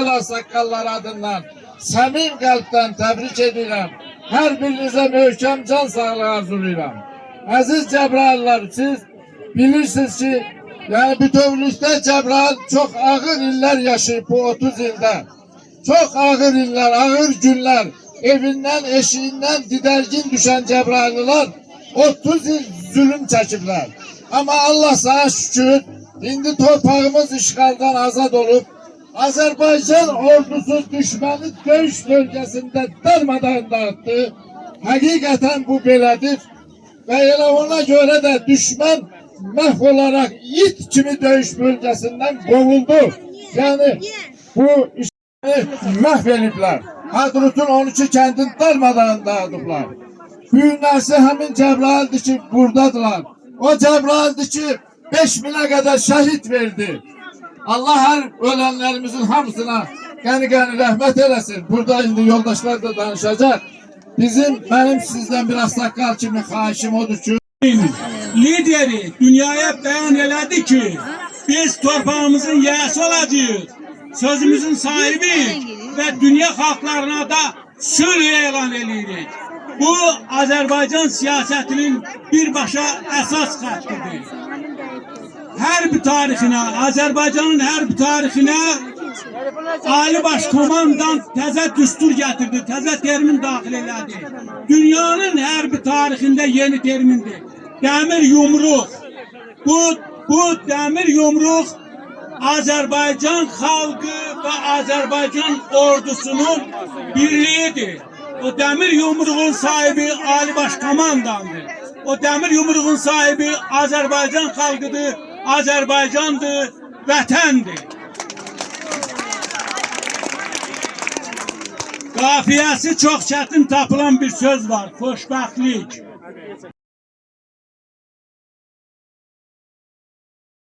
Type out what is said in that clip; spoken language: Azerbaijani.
İsmail Ağsaqqallar adından səmim qəlbdən təbrik edirəm. Hər birinizə möhkəm can sağlığı arzulayıram. Əziz Cəbrayıllar, siz bilirsiniz ki, yani bütövlükdə Cəbrayıl çox ağır illər yaşayıb bu 30 ildə. Çox ağır illər, ağır günlər, evindən, eşiğindən didərgin düşən Cəbrayılılar 30 il zulüm çəkiblər. Ama Allah sana şükür, indi torpağımız işgaldan azad olup, Azerbaycan ordusu düşmanı dövüş bölgesinde darmadağın dağıttı. Hakikaten bu belədir. Ve elə ona göre de düşman mahvolarak it kimi dövüş bölgesinden kovuldu. Yani bu işleri mahvediblər. Hadrut'un 12 kəndini darmadağın dağıdıblar. Büyünəsi həmin Cəbrayıldır ki, buradadılar. O Cəbrayıldır ki, 5000'e kadar şehit verdi. Allah her ölenlerimizin hamısına gani rahmet eylesin. Burada indi yoldaşlar da danışacak. Benim sizden bir Ağsaqqal kimi xahişim odur ki, lideri dünyaya beyan elədi ki, biz torpağımızın yiyəsi olacağız, sözümüzün sahibi ve dünya xalqlarına da sülh elan edirik. Bu Azerbaycan siyasetinin birbaşa esas xəttidir. Hərb tarixinə, Azərbaycanın hərb tarixinə Ali Başkomandan təzə düstur gətirdi, təzə termin daxil elədi. Dünyanın hərb tarixində yeni termindir. Dəmir yumruq. Bu dəmir yumruq Azərbaycan xalqı və Azərbaycan ordusunun birliyidir. O dəmir yumruğun sahibi Ali Başkomandandır. O dəmir yumruğun sahibi Azərbaycan xalqıdır, Azərbaycandır, vətəndir. Qafiyəsi çox çətin tapılan bir söz var, xoşbəxtlik.